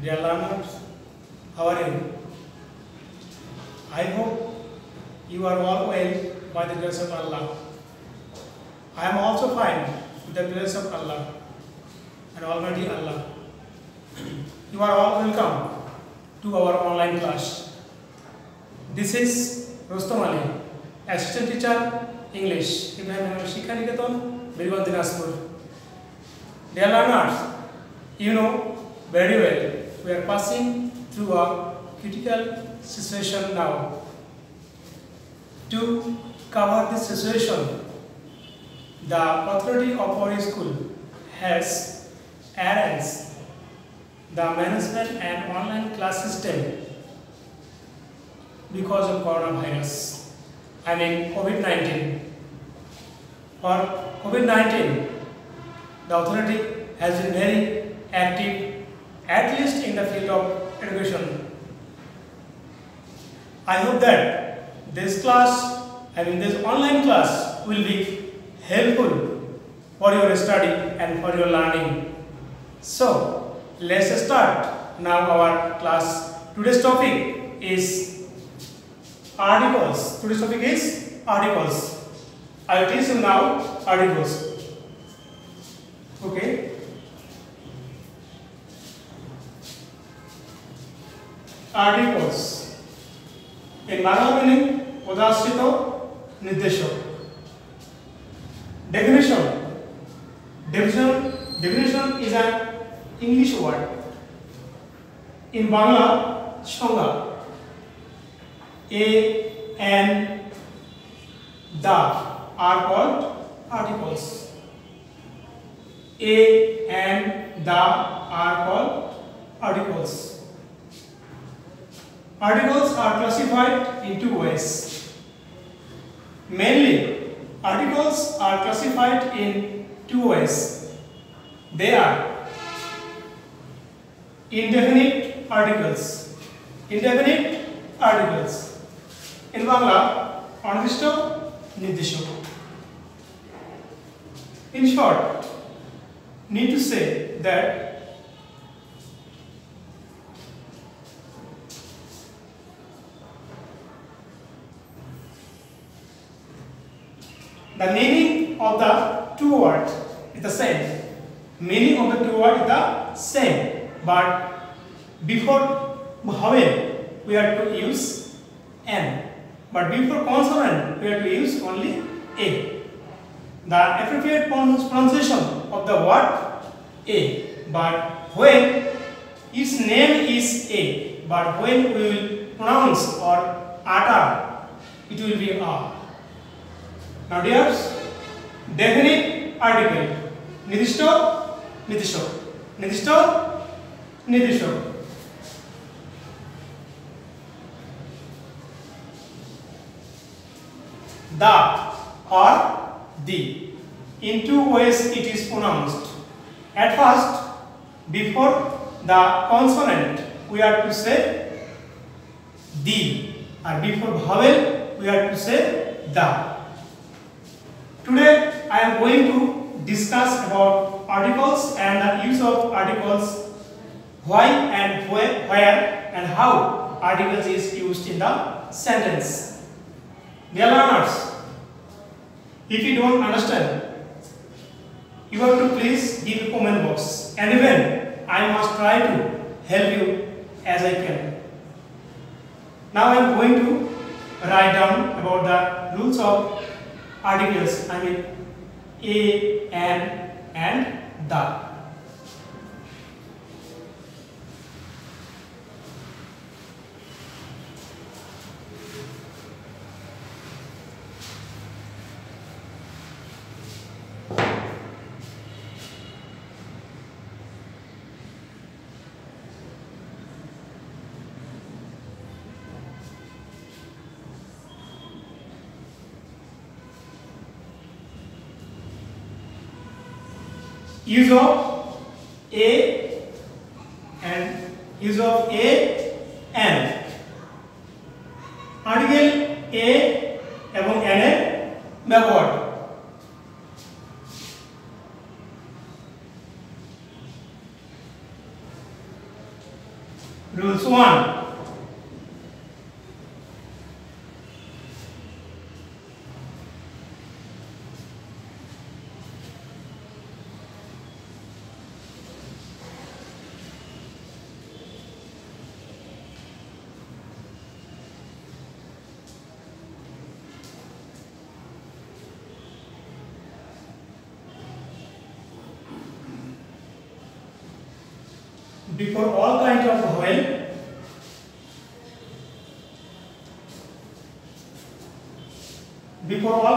Dear learners, how are you? I hope you are all well by the grace of Allah. I am also fine with the grace of Allah and Almighty Allah. You are all welcome to our online class. This is Rustam Ali, Assistant Teacher, English, Ibrahim Shikha Niketan, Birgon Dinaspur. Dear learners, you know very well we are passing through a critical situation now. To cover this situation, the authority of our school has arranged the management and online class system because of coronavirus, I mean COVID-19. For COVID-19, the authority has been very active, at least in the field of education. I hope that this class, this online class will be helpful for your study and for your learning. So, let's start now our class. Today's topic is articles. Today's topic is articles. I will teach you now articles. Okay. Articles. In Bangla meaning, Udastrito Nirdeshok. Definition. Definition is an English word. In Bangla, Shonga. A and the are called articles. A and the are called articles. Articles are classified in two ways. Mainly, articles are classified in two ways. They are indefinite articles. Indefinite articles. In Bangla, Anirdisto Nirdeshok. In short, need to say that the meaning of the two words is the same. Meaning of the two words is the same. But before vowel, we have to use N. But before consonant, we have to use only A. The appropriate pronunciation of the word A. But when its name is A, but when we will pronounce or utter, it will be A. Now dears, definite article. Nirdishto, Nirdeshok. Nirdishto, Nirdeshok. The or the. In two ways it is pronounced. At first, before the consonant, we have to say the. And before vowel, we have to say the. Today, I am going to discuss about articles and the use of articles, why and where and how articles is used in the sentence. Dear learners, if you don't understand, you have to please give a comment box, and even I must try to help you as I can. Now I am going to write down about the rules of articles, A, an, and the. Use of A and use of A and. Article A এবং N এর ব্যবহার। Rules 1. Before all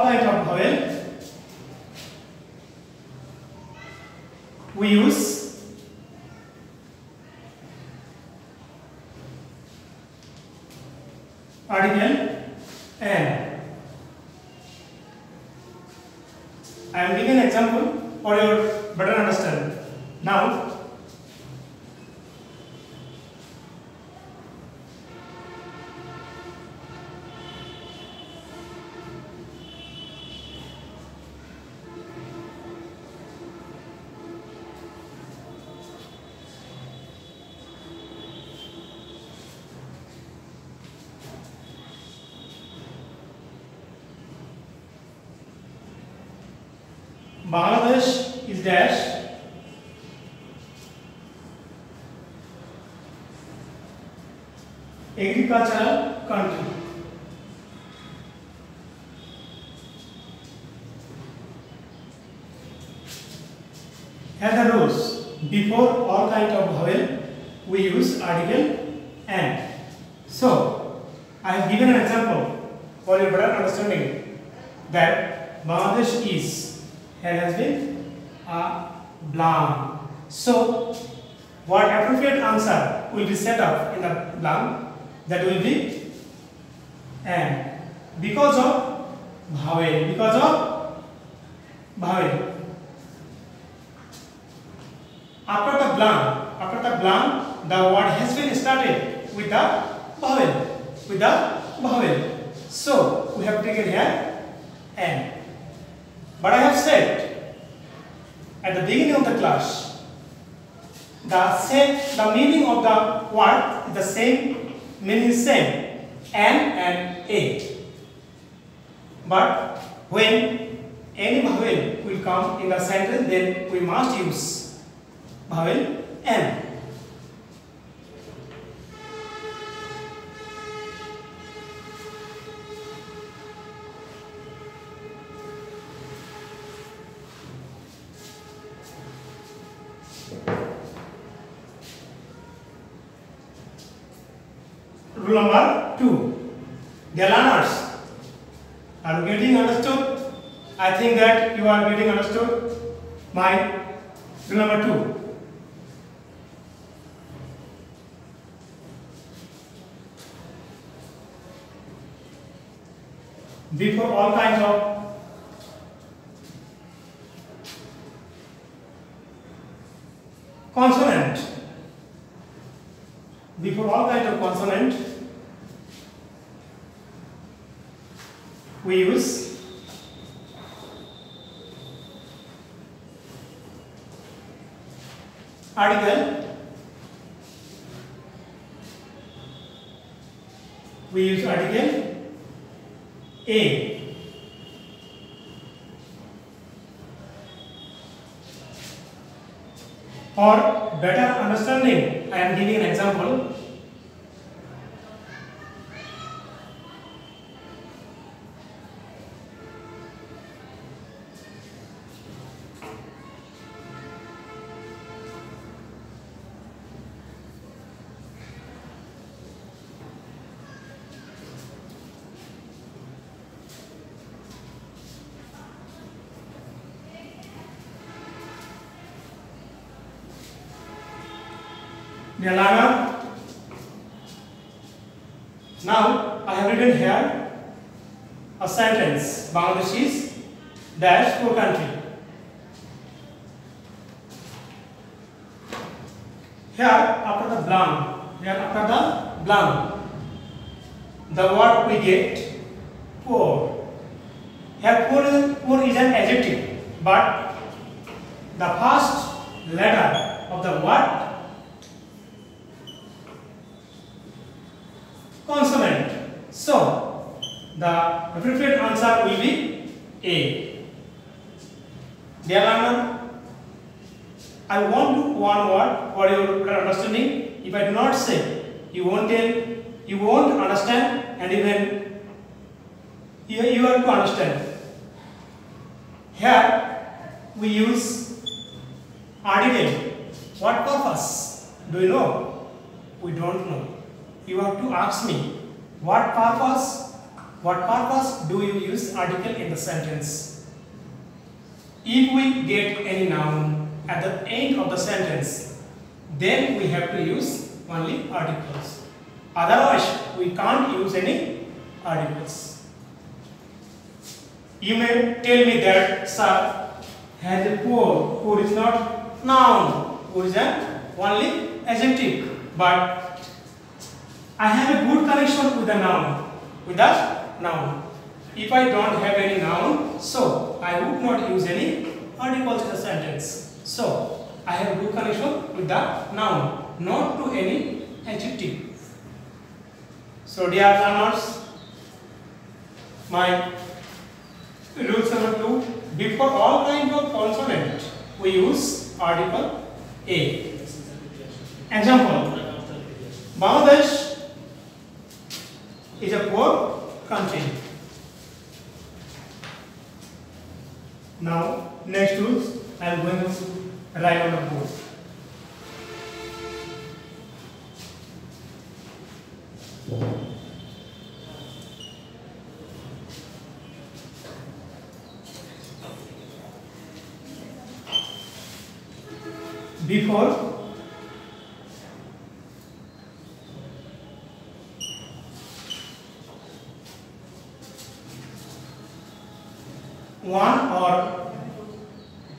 kinds of vowel, we use article and. I am giving an example for your better understanding. Now, Bangladesh is dash agricultural country. Here the rules. Before all kind of vowel, we use article and. So, I have given an example for your better understanding that Bangladesh is. Here has been a blank. So, what appropriate answer will be set up in the blank? That will be and. Because of vowel. After the blank, the word has been started with the vowel. So, we have taken here and. But I have said at the beginning of the class, the meaning of the word is the same, meaning is same, and a. But when any vowel will come in the sentence, then we must use vowel n. Rule number 2. Dear learners, are you getting understood? I think that you are getting understood my rule number 2. Before all kinds of consonant, we use article. A. For better understanding, I am giving an example. Dear learner, now I have written here a sentence. Bangladesh is dash poor country. Here after the blank, the word we get poor. Here poor is an adjective, but the first letter of the word appropriate answer will be A. Dear learner, I want to one word for your understanding. If I do not say, you won't understand, and even you have to understand. Here we use article. What purpose? Do you know? We don't know. You have to ask me, what purpose do you use article in the sentence? If we get any noun at the end of the sentence, then we have to use only articles. Otherwise, we can't use any articles. You may tell me that, sir, has a poor. Poor is not noun. Poor is only adjective. But I have a good connection with the noun. With that noun. If I don't have any noun, so I would not use any articles in the sentence. So I have a good connection with the noun, not to any adjective. So dear learners, my rules number 2, before all kinds of consonant we use article A. Example, Bangladesh is a poor country. Now next rules I am going to write on the board. Before one or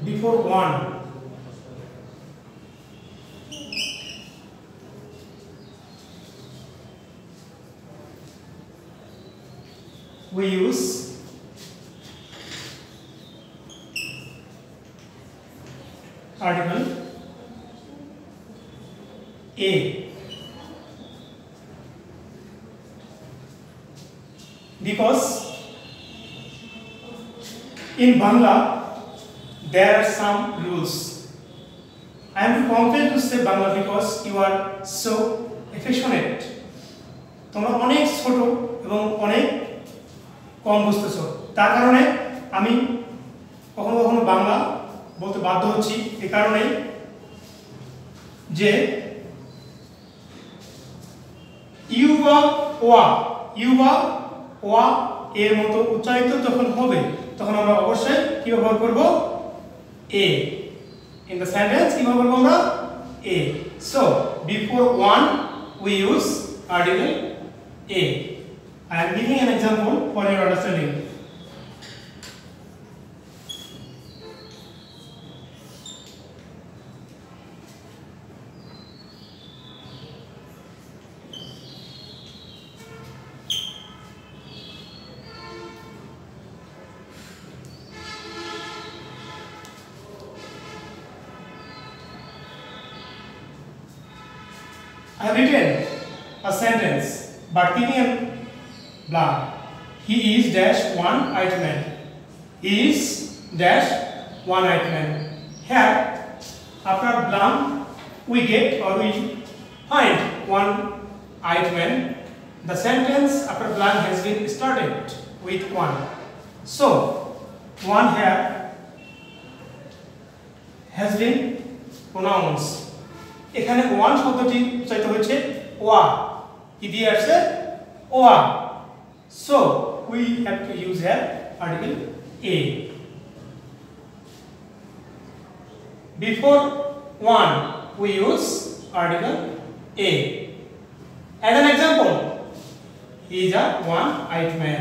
before one, we use article A. Because in Bangla there are some rules. I am compelled to say Bangla because you are so affectionate. তোমরা অনেক ছোট এবং অনেক কম বুঝতেছো, তার কারণে আমি কখনো কখনো বাংলা বলতে বাধ্য হচ্ছি। এই কারণেই যে ইউ বা ওয়া এর মতো উচ্চারিত যখন হবে তখন আমরা অবশ্যই কি ব্যবহার করব? A. In the sentence কি ব্যবহার করব আমরা? A. So before one we use article A. I am giving an example for your understanding. I have written a sentence, Bhartinian blank. He is dash one-eyed man. He is dash one-eyed man. Here, after blank, we get or we find one-eyed man. The sentence after blank has been started with one. So, one here has been pronounced. এখানে one শব্দটি উচ্চারিত হয়েছে ওয়া, কি দিয়ে আসছে? ওয়া। So we have to use here article A. Before one we use article A. As an example, he is a one-eyed man.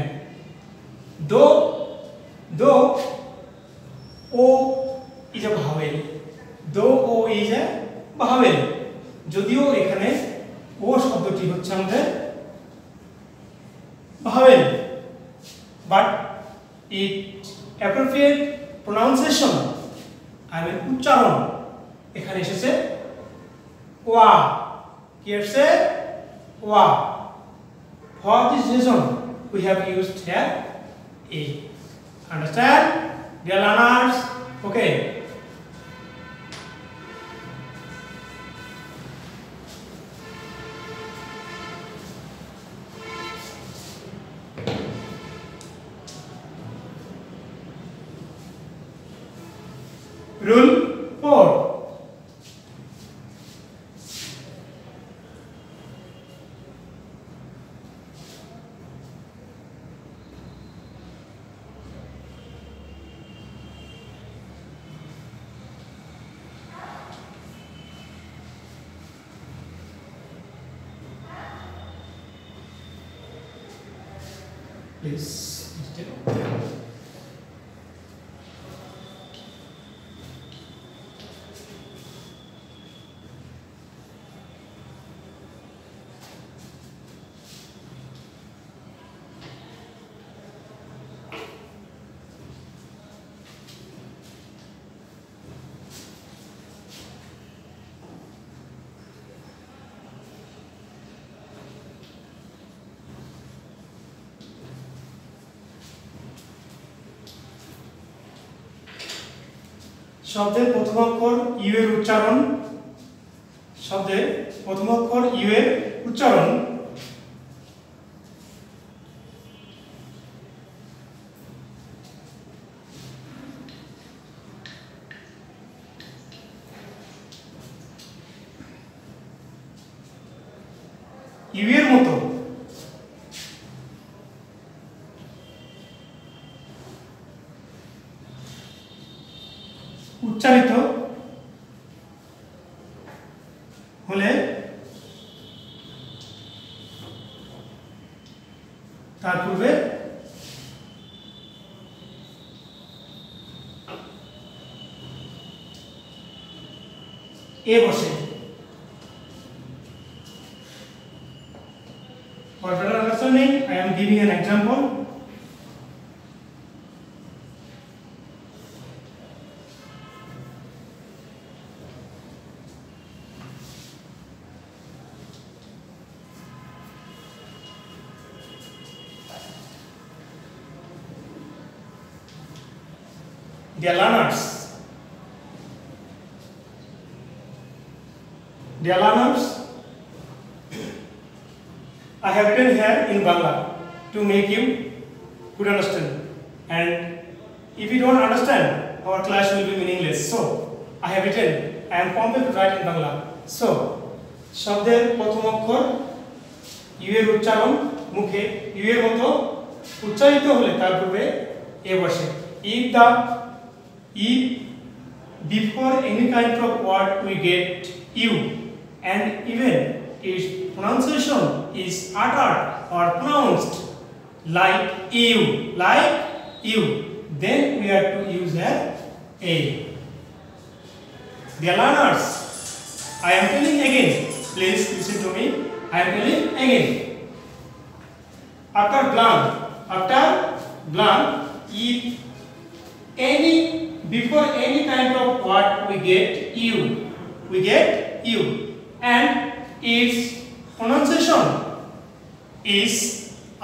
Though O is a vowel. Though O is a vowel, যদিও এখানে ও শব্দটি হচ্ছে আমাদের vowel, but it appropriate pronunciation, I mean উচ্চারণ এখানে এসেছে ওয়া। কি এসেছে? ওয়া। For this reason we have used here A. Understand? Dear learners? Okay. Rule 4. Please stay. শব্দের প্রথম অক্ষর ইউ এর উচ্চারণ শব্দের প্রথম অক্ষর ইউ এর উচ্চারণ ইউ এর মতো উচ্চারিত হলে তার পূর্বে এ বসে For better understanding, I am giving an example. Dear learners, I have written here in Bangla to make you good understand. And if you don't understand, our class will be meaningless. So I have written. I am compelled to write in Bangla. So শব্দের প্রথম অক্ষর you এর উচ্চারণ মুখে you এর মতো উচ্চারিত হলে তার পূর্বে এ বসে। If before any kind of word we get you, and even its pronunciation is uttered or pronounced like you, then we have to use a. Dear learners, I am telling again. Please listen to me. I am telling again. After blank, if before any kind of word we get you, and its pronunciation is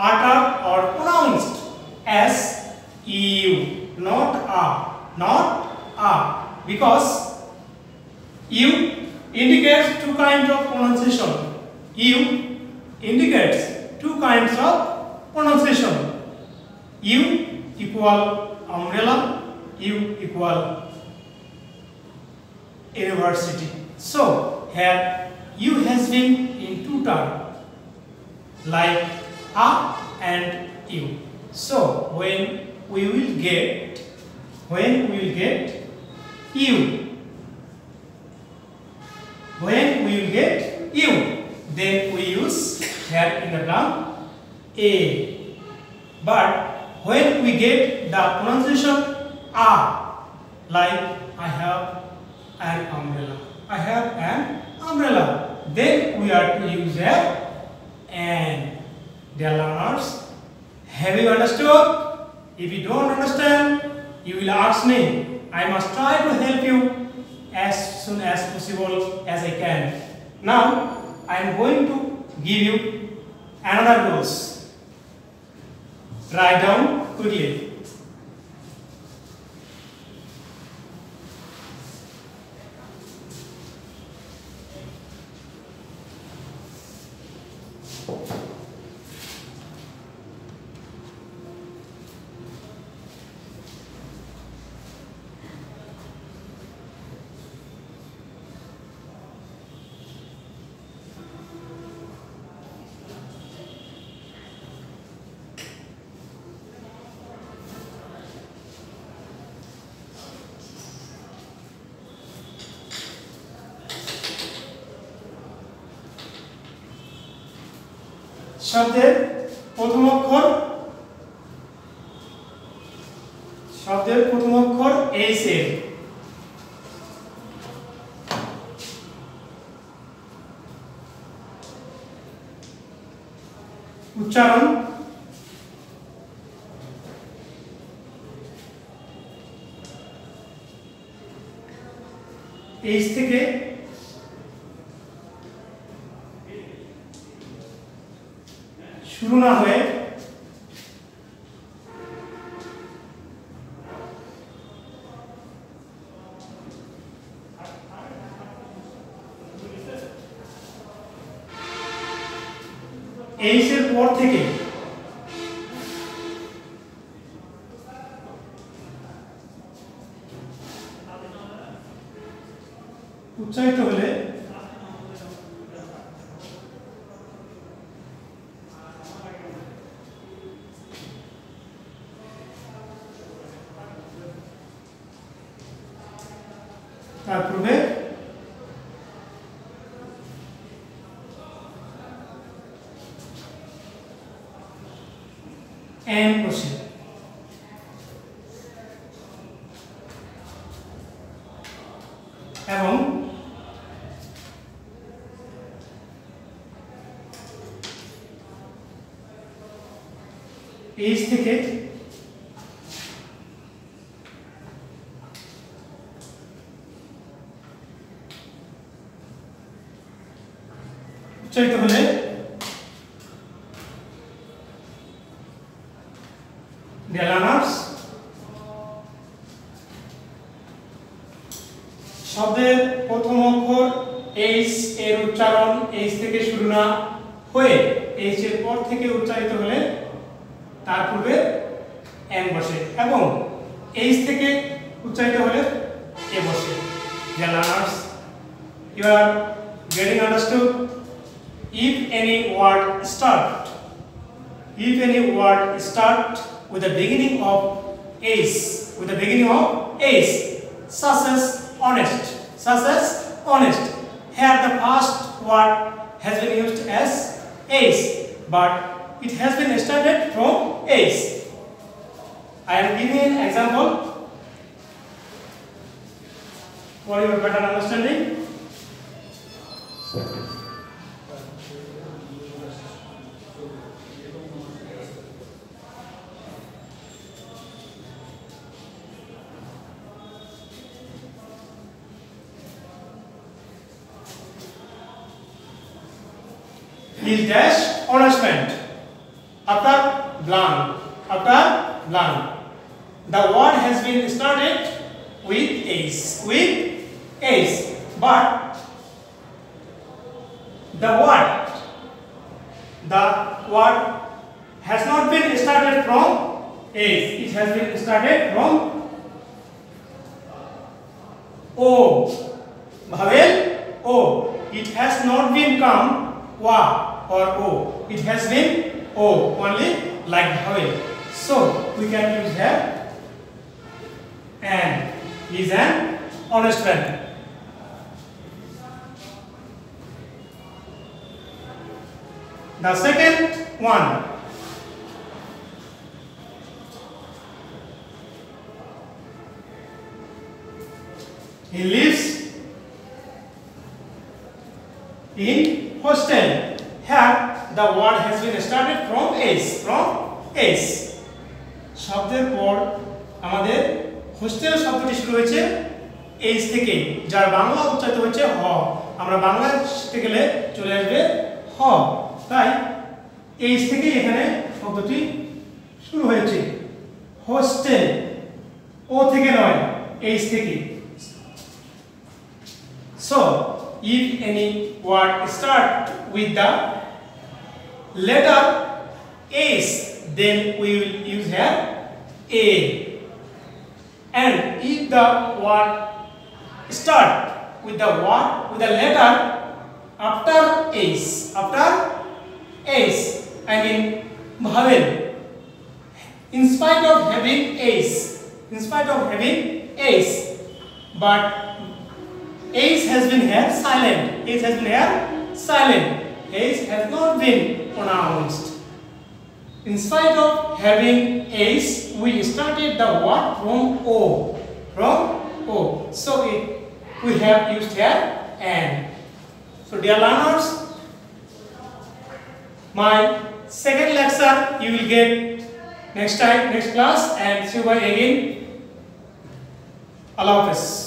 uttered or pronounced as you, not a, because you indicates two kinds of pronunciation. You indicates two kinds of pronunciation. You equal umbrella, you equal university. So here you has been in two terms like a and you. So when we will get you, then we use here in the blank a. But when we get the pronunciation a, like I have an umbrella, then we are to use an. Dear learners, have you understood? If you don't understand, you will ask me. I must try to help you as soon as possible as I can. Now I am going to give you another dose. Write down quickly. শব্দের প্রথম অক্ষর H এর উচ্চারণ H থেকে শুরু না হয়ে H এর পর থেকে উচ্চারিত হলে তার পূর্বে এন বসে এবং এইচ থেকে উচ্চারিত হলে ডেলানার্স শব্দের প্রথম অক্ষর এইচ এর উচ্চারণ এইচ থেকে শুরু না হয়ে এইচ এর পর থেকে উচ্চারিত হলে তার পূর্বে এন বসে এবং এইচ থেকে উচ্চারিত হলে এ বসে। ডেলানার্স, you are getting understood? If any word start with the beginning of s, such as honest, here the first word has been used as s, but it has been started from s. I am giving an example for your better understanding. Is dash honestment after blank. The word has been started with s, but the word has not been started from s. It has been started from o, vowel o. It has not been come wa or o. It has been o, only like vowel. So we can use here and is an honest man. The second one, he lives in hostel. Here the word has been started from s. শব্দের পর আমাদের hostel শব্দটি শুরু হয়েছে H থেকে, যার বাংলা উচ্চারিত হচ্ছে হ। আমরা বাংলা শিখতে গেলে চলে আসবে হ, তাই এইচ থেকে এখানে শব্দটি শুরু হয়েছে। হোস্টেল ও থেকে নয়, এইচ থেকে। So if any word start with the letter S, then we will use here A. And if the word start with the letter after S, I mean vowel. In spite of having S, but S has been here silent. S has not been pronounced. In spite of having S, we started the word from O. So we have used here and. So dear learners, my second lecture you will get next class, and see you again. Allah Hafiz.